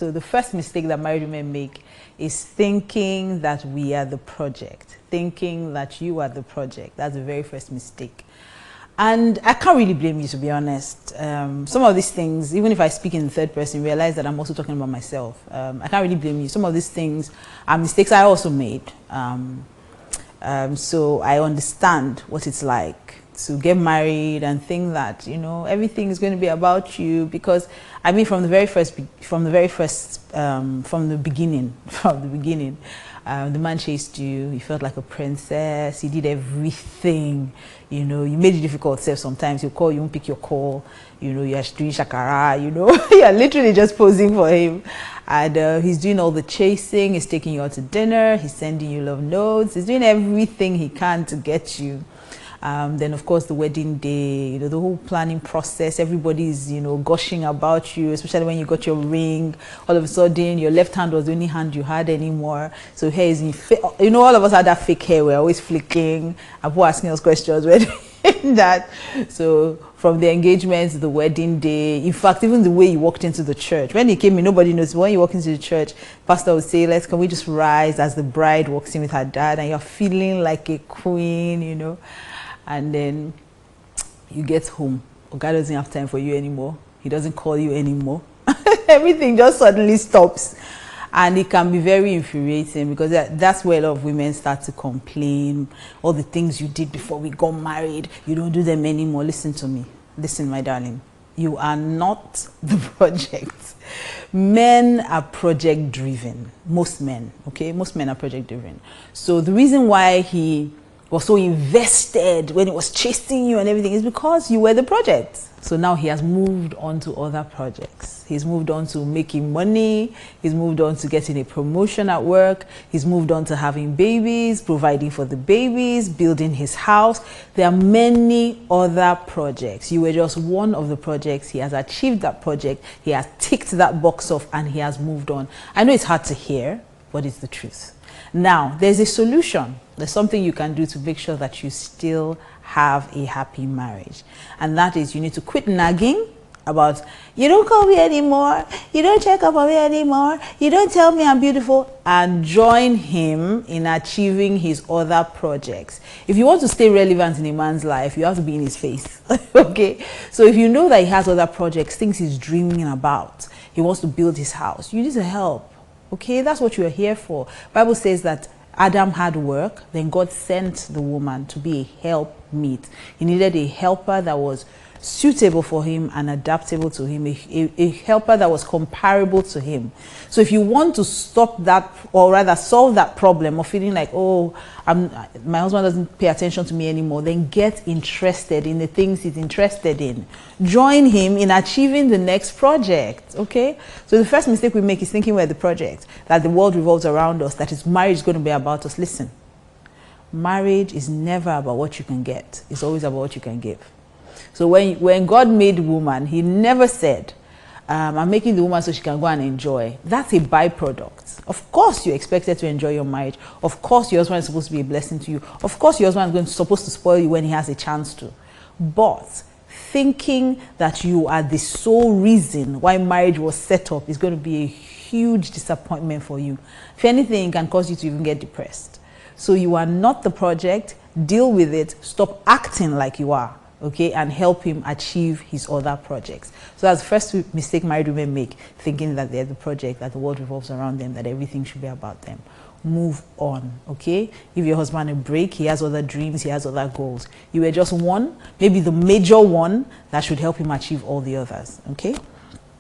So the first mistake that married women make is thinking that we are the project, thinking that you are the project. That's the very first mistake. And I can't really blame you, to be honest. Some of these things, even if I speak in the third person, realize that I'm also talking about myself. I can't really blame you. Some of these things are mistakes I also made. So I understand what it's like to get married and think that, you know, everything is going to be about you, because I mean from the beginning, the man chased you, you felt like a princess, he did everything, you know, you made it difficult sometimes. He'll call, you won't pick your call, you know, you're doing shakara, you know, you're literally just posing for him. And he's doing all the chasing, he's taking you out to dinner, he's sending you love notes, he's doing everything he can to get you. Then of course the wedding day, you know, the whole planning process, everybody's, you know, gushing about you, especially when you got your ring. All of a sudden your left hand was the only hand you had anymore, so hair is in you know, all of us had that fake hair, we're always flicking and people asking us questions that. So from the engagement to the wedding day, in fact even the way you walked into the church, when he came in, nobody knows, when you walk into the church, pastor would say, can we just rise, as the bride walks in with her dad, and you're feeling like a queen, you know. And then you get home, God doesn't have time for you anymore, he doesn't call you anymore. Everything just suddenly stops, and it can be very infuriating, because that's where a lot of women start to complain. All the things you did before we got married, you don't do them anymore. Listen to me, listen, my darling, you are not the project. Men are project driven, most men, okay? Most men are project driven. So the reason why he was so invested when he was chasing you and everything is because you were the project. So now he has moved on to other projects. He's moved on to making money, he's moved on to getting a promotion at work, he's moved on to having babies, providing for the babies, building his house. There are many other projects. You were just one of the projects. He has achieved that project, he has ticked that box off, and he has moved on. I know it's hard to hear, but it's the truth. Now, there's a solution. There's something you can do to make sure that you still have a happy marriage. And that is, you need to quit nagging about, you don't call me anymore, you don't check up on me anymore, you don't tell me I'm beautiful, and join him in achieving his other projects. If you want to stay relevant in a man's life, you have to be in his face. Okay? So if you know that he has other projects, things he's dreaming about, he wants to build his house, you need to help. Okay, that's what you are here for. Bible says that Adam had work, then God sent the woman to be a helpmeet. He needed a helper that was suitable for him and adaptable to him, a helper that was comparable to him. So if you want to stop that, or rather solve that problem of feeling like, oh, my husband doesn't pay attention to me anymore, then get interested in the things he's interested in. Join him in achieving the next project, okay? So the first mistake we make is thinking we're the project, that the world revolves around us, that marriage is going to be about us. Listen, marriage is never about what you can get. It's always about what you can give. So when God made woman, he never said, I'm making the woman so she can go and enjoy. That's a byproduct. Of course you're expected to enjoy your marriage. Of course your husband is supposed to be a blessing to you. Of course your husband is supposed to spoil you when he has a chance to. But thinking that you are the sole reason why marriage was set up is going to be a huge disappointment for you. If anything, it can cause you to even get depressed. So you are not the project. Deal with it. Stop acting like you are. Okay, and help him achieve his other projects. So that's the first mistake married women make, thinking that they're the project, that the world revolves around them, that everything should be about them. Move on, okay? Give your husband a break. He has other dreams, he has other goals. You were just one, maybe the major one, that should help him achieve all the others, okay?